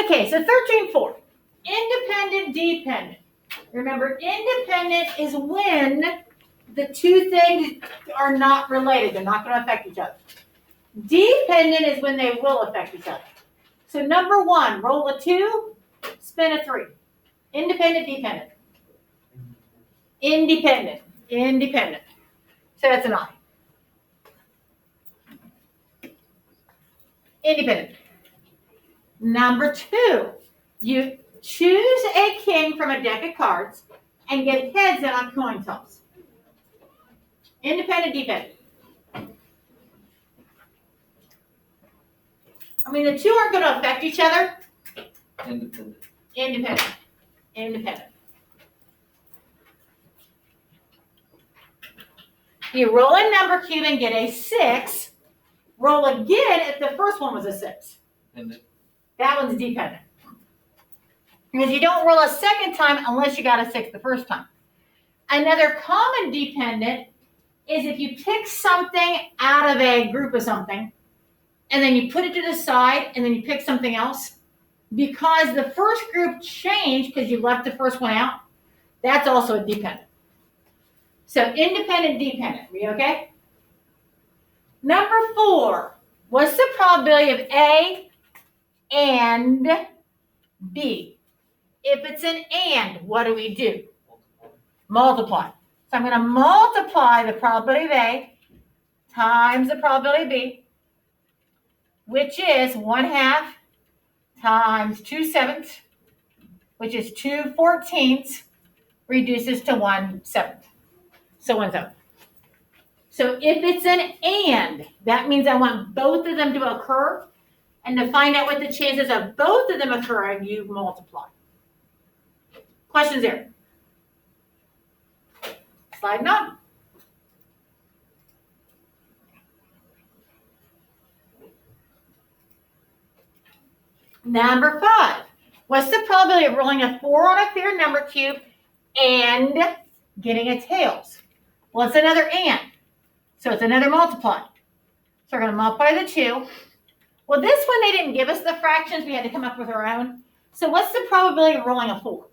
Okay, so 13.4. Independent, dependent. Remember, independent is when the two things are not related. They're not going to affect each other. Dependent is when they will affect each other. So number 1, roll a 2, spin a 3. Independent, dependent. Independent, independent. So that's an I. Independent. Number 2, you choose a king from a deck of cards and get heads in on coin toss. Independent, dependent. I mean, the two aren't going to affect each other. Independent. Independent. Independent. You roll a number cube and get a 6. Roll again if the first one was a 6. That one's dependent. Because you don't roll a second time unless you got a 6 the first time. Another common dependent is if you pick something out of a group of something, and then you put it to the side, and then you pick something else, because the first group changed because you left the first one out, that's also a dependent. So independent, dependent. Are you okay? Number 4, what's the probability of A and B? If it's an and, what do we do? Multiply. So I'm going to multiply the probability of A times the probability of B, which is 1/2 times 2/7, which is 2/14, reduces to 1/7. So 1/7. So if it's an and, that means I want both of them to occur. And to find out what the chances of both of them occurring, you multiply. Questions there? Slide on. Number 5. What's the probability of rolling a 4 on a fair number cube and getting a tails? Well, it's another and. So it's another multiply. So we're going to multiply the 2. Well, this one, they didn't give us the fractions. We had to come up with our own. So what's the probability of rolling a 4?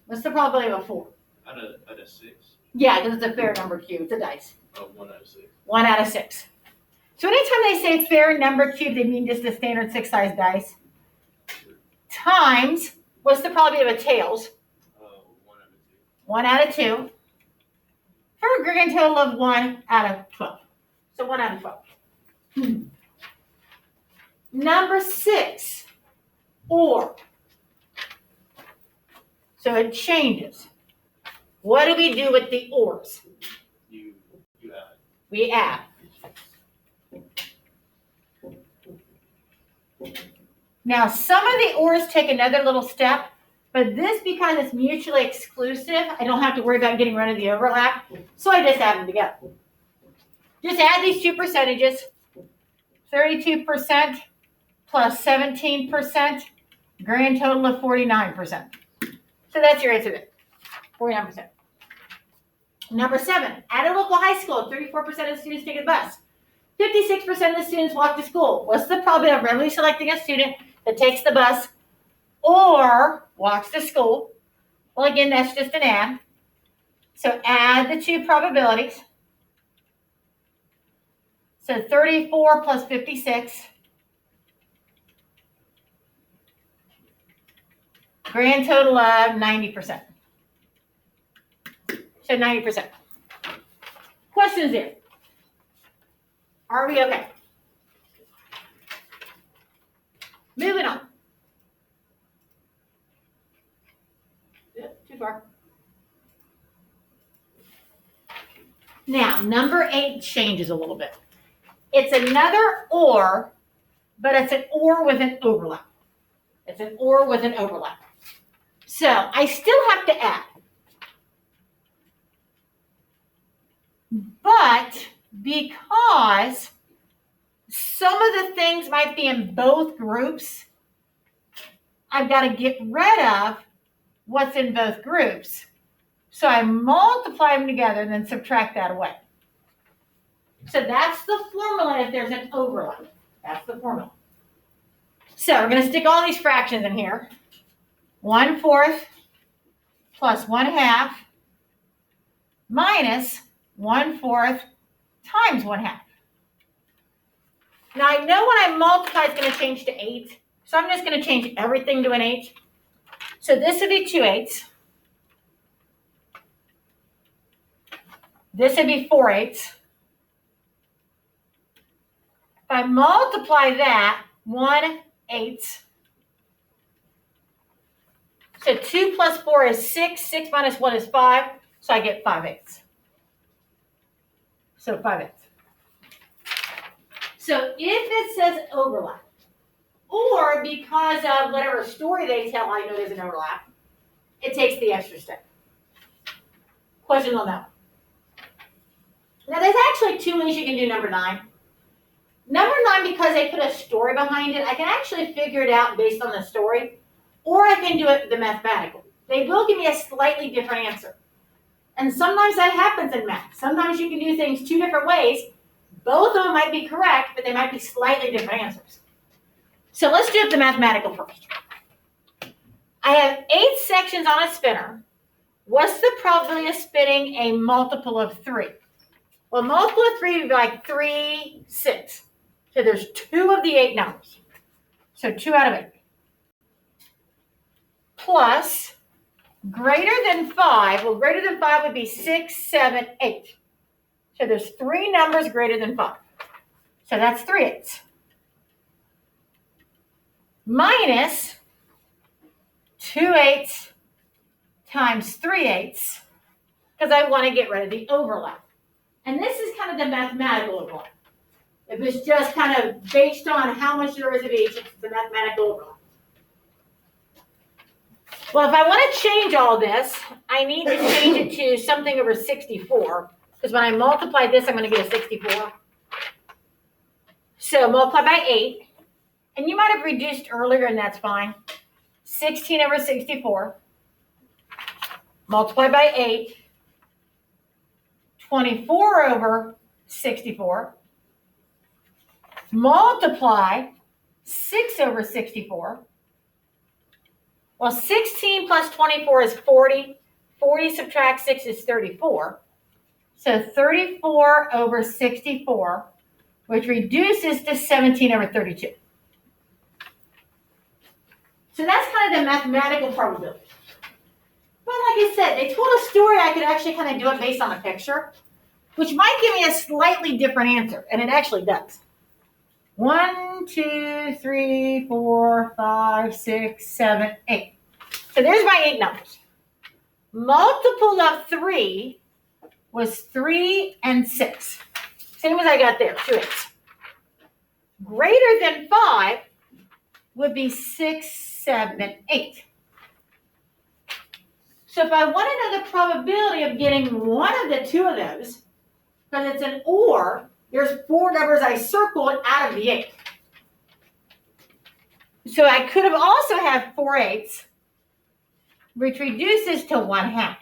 What's the probability of a 4? Out of 6. Yeah, because it's a fair number cube. It's a dice. Oh, 1 out of 6. 1 out of 6. So anytime they say fair number cube, they mean just a standard 6-size dice. Times, what's the probability of a tails? 1 out of 2. For a grand total of 1 out of 12. So 1 out of 12. Number 6, or. So it changes. What do we do with the ors? You add. We add. Now, some of the ors take another little step, but this, because it's mutually exclusive, I don't have to worry about getting rid of the overlap, so I just add them together. Just add these two percentages, 32% plus 17%, grand total of 49%. So that's your answer there, 49%. Number 7, at a local high school, 34% of the students take a bus. 56% of the students walk to school. What's the probability of randomly selecting a student that takes the bus or walks to school? Well, again, that's just an add. So add the two probabilities. So 34 plus 56. Grand total of 90%. So 90%. Questions here? Are we okay? Moving on. Yep, too far. Now, number 8 changes a little bit. It's another or, but it's an or with an overlap. It's an or with an overlap. So I still have to add. But because some of the things might be in both groups, I've got to get rid of what's in both groups. So I multiply them together and then subtract that away. So that's the formula if there's an overlap. That's the formula. So we're going to stick all these fractions in here. 1/4 plus 1/2 minus 1/4 times 1/2. Now I know when I multiply, it's going to change to 8. So I'm just going to change everything to an 8. So this would be 2/8. This would be 4/8. If I multiply that, 1/8. So 2 plus 4 is 6. 6 minus 1 is 5. So I get 5/8. So 5/8. So if it says overlap, or because of whatever story they tell, I know there's an overlap, it takes the extra step. Question on that one. Now there's actually 2 ways you can do number 9. Number 9, because they put a story behind it, I can actually figure it out based on the story, or I can do it the mathematical. They will give me a slightly different answer. And sometimes that happens in math. Sometimes you can do things 2 different ways. Both of them might be correct, but they might be slightly different answers. So let's do it the mathematical first. I have 8 sections on a spinner. What's the probability of spinning a multiple of 3? Well, multiple of 3 would be like 3, 6. So there's 2 of the 8 numbers. So 2 out of 8. Plus greater than 5. Well, greater than 5 would be 6, 7, 8. So there's 3 numbers greater than 5. So that's 3/8. Minus 2/8 times 3/8, because I want to get rid of the overlap. And this is kind of the mathematical overlap. If it's just kind of based on how much there is of each, it's the mathematical overlap. Well, if I want to change all this, I need to change it to something over 64, because when I multiply this, I'm going to get a 64. So multiply by 8, and you might have reduced earlier, and that's fine. 16 over 64. Multiply by 8. 24 over 64. Multiply 6 over 64. Well, 16 plus 24 is 40. 40 subtract 6 is 34. So 34 over 64, which reduces to 17 over 32. So that's kind of the mathematical probability. But like I said, they told a story I could actually kind of do it based on a picture, which might give me a slightly different answer, and it actually does. 1, 2, 3, 4, 5, 6, 7, 8. So there's my 8 numbers. Multiple of 3 was 3 and 6. Same as I got there, 2 8s. Greater than 5 would be 6, 7, 8. So if I want to know the probability of getting one of the 2 of those, because it's an or, there's 4 numbers I circled out of the 8. So I could have also had 4 8s, which reduces to 1/2,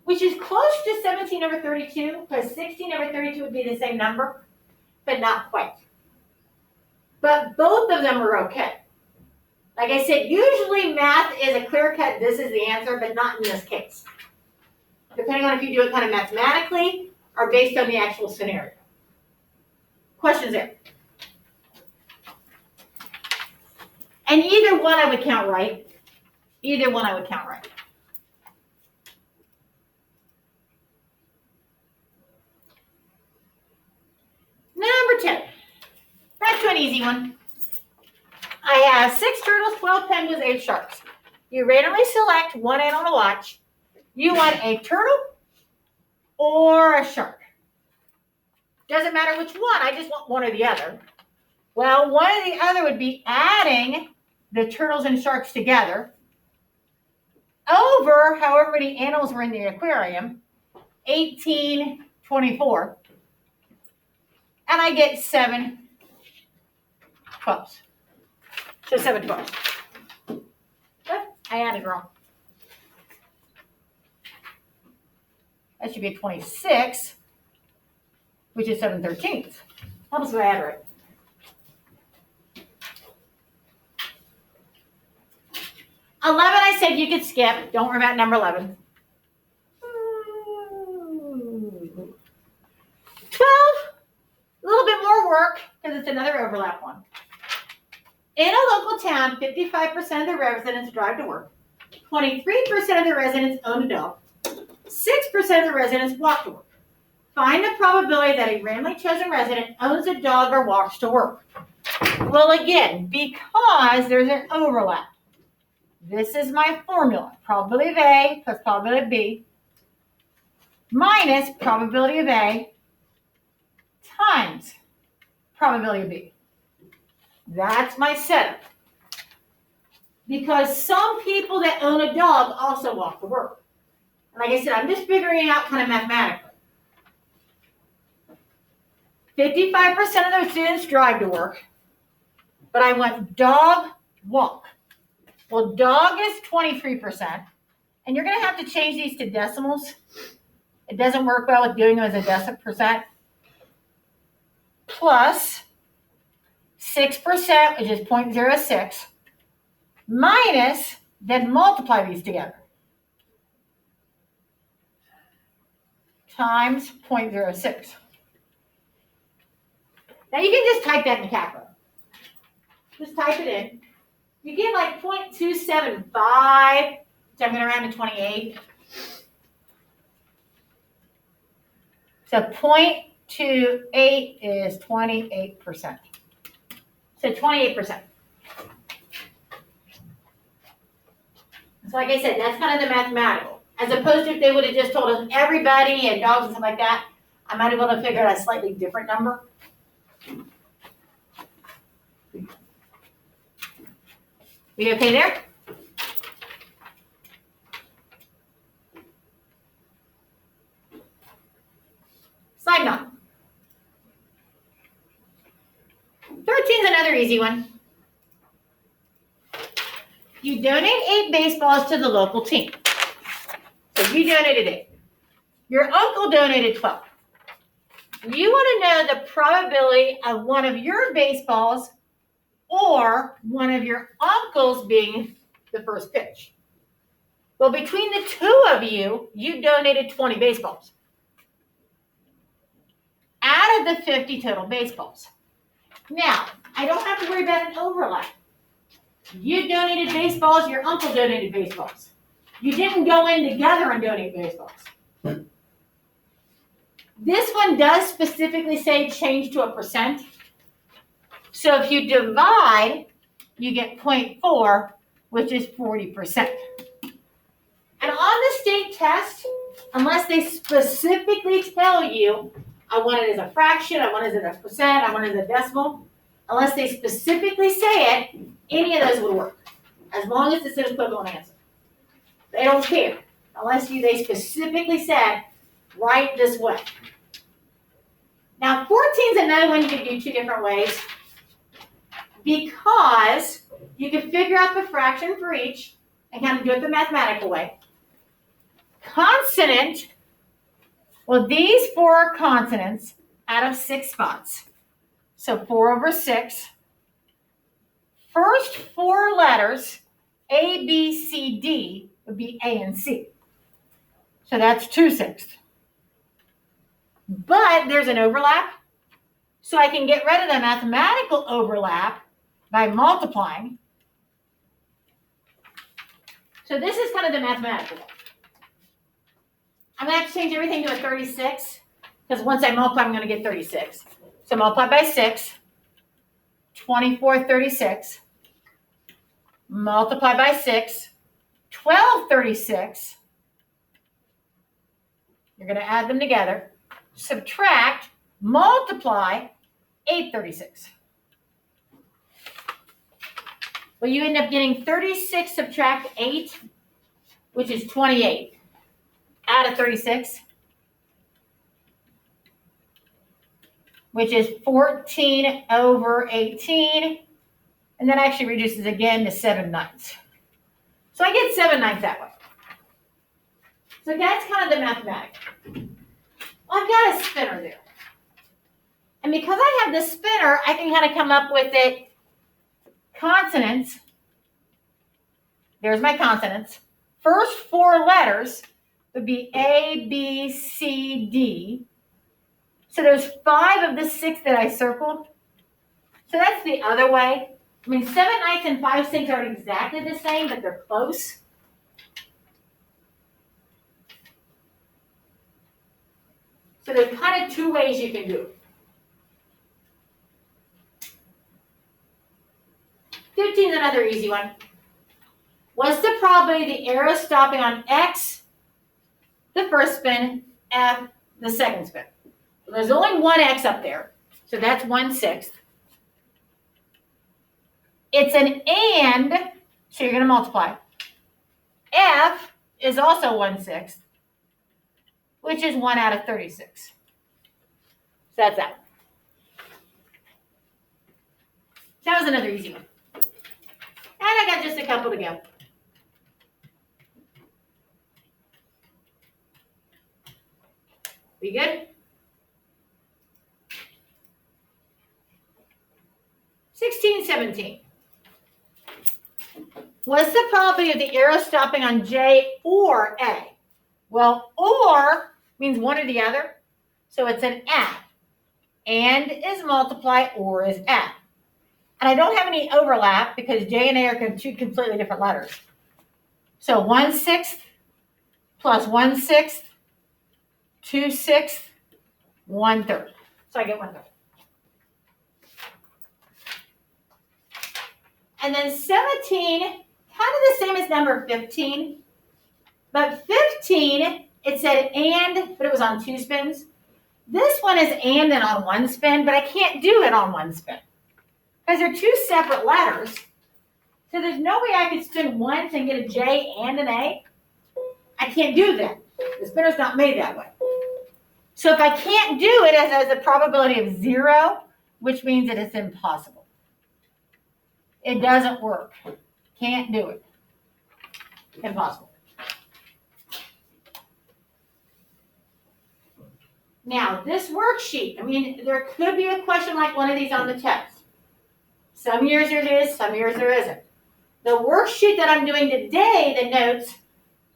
which is close to 17 over 32, because 16 over 32 would be the same number, but not quite. But both of them are okay. Like I said, usually math is a clear cut, this is the answer, but not in this case. Depending on if you do it kind of mathematically or based on the actual scenario. Questions there? And either one I would count right. Either one I would count right. Number 10. Back to an easy one. I have 6 turtles, 12 penguins, 8 sharks. You randomly select one animal to watch. You want a turtle or a shark. Doesn't matter which one, I just want one or the other. Well, one or the other would be adding the turtles and sharks together over however many animals were in the aquarium, 18, 24. And I get 7 12s. So 7 12s. But I added wrong. That should be 26, which is 7 13ths. Help us if I add right. 11, I said you could skip. Don't worry about number 11. 12, a little bit more work because it's another overlap one. In a local town, 55% of the residents drive to work. 23% of the residents own a dog. 6% of the residents walk to work. Find the probability that a randomly chosen resident owns a dog or walks to work. Well, again, because there's an overlap, this is my formula. Probability of A plus probability of B minus probability of A times probability of B. That's my setup. Because some people that own a dog also walk to work. And like I said, I'm just figuring it out kind of mathematically. 55% of those students drive to work, but I want dog walk. Well, dog is 23%, and you're going to have to change these to decimals. It doesn't work well with doing them as a decimal percent. Plus 6%, which is 0.06, minus, then multiply these together, times 0.06. Now you can just type that in the calculator. Just type it in. You get like 0.275, which I'm going to round to 28. So 0.28 is 28%. So 28%. So like I said, that's kind of the mathematical. As opposed to if they would have just told us everybody and dogs and stuff like that, I might have been able to figure out a slightly different number. We okay there? Slide 9. 13 is another easy one. You donate 8 baseballs to the local team. So you donated 8. Your uncle donated 12. You want to know the probability of one of your baseballs or one of your uncles being the first pitch. Well, between the two of you, you donated 20 baseballs. Out of the 50 total baseballs. Now, I don't have to worry about an overlap. You donated baseballs, your uncle donated baseballs. You didn't go in together and donate baseballs. This one does specifically say change to a percent. So if you divide, you get 0.4, which is 40%. And on the state test, unless they specifically tell you, I want it as a fraction, I want it as a percent, I want it as a decimal, unless they specifically say it, any of those would work, as long as it's an equivalent answer. They don't care, unless they specifically said, write this way. Now, 14 is another one you can do 2 different ways, because you can figure out the fraction for each and kind of do it the mathematical way. Consonant, well, these 4 are consonants out of 6 spots. So 4 over 6. First 4 letters, A, B, C, D, would be A and C. So that's 2/6. But there's an overlap, so I can get rid of the mathematical overlap by multiplying. So this is kind of the mathematical one. I'm going to have to change everything to a 36, because once I multiply, I'm going to get 36. So multiply by 6, 24 36. Multiply by 6, 12 36. You're going to add them together. Subtract, multiply, 8 36. Well, you end up getting 36 subtract 8, which is 28. Out of 36, which is 14 over 18, and that actually reduces again to 7/9. So I get 7/9 that way. So that's kind of the mathematics. Well, I've got a spinner there. And because I have the spinner, I can kind of come up with it consonants There's my consonants. First 4 letters would be A, B, C, D. So there's 5 of the 6 that I circled. So that's the other way. I mean, 7/9 and 5/6 aren't exactly the same, but they're close. So there's kind of 2 ways you can do it. 15 is another easy one. What's the probability the arrow stopping on X, the first spin, F, the second spin? Well, there's only one X up there, so that's 1/6. It's an and, so you're going to multiply. F is also 1/6, which is 1 out of 36. So that's that. So that was another easy one. And I got just a couple to go. We good? 16, 17. What's the probability of the arrow stopping on J or A? Well, or means one or the other. So it's an and is multiply, or is add. And I don't have any overlap because J and A are 2 completely different letters. So 1/6 plus 1/6, 2/6, 1/3. So I get 1/3. And then 17, kind of the same as number 15. But 15, it said and, but it was on 2 spins. This one is and on 1 spin, but I can't do it on 1 spin. Because they're 2 separate letters. So there's no way I could spin once and get a J and an A. I can't do that. The spinner's not made that way. So if I can't do it, it has a probability of 0, which means that it's impossible. It doesn't work. Can't do it. Impossible. Now, this worksheet, I mean, there could be a question like one of these on the test. Some years there is, some years there isn't. The worksheet that I'm doing today, the notes,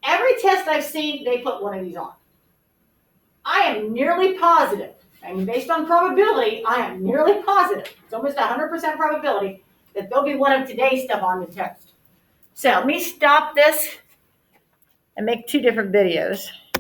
every test I've seen, they put one of these on. I am nearly positive, and based on probability, I am nearly positive, it's almost 100% probability, that there'll be one of today's stuff on the test. So let me stop this and make 2 different videos.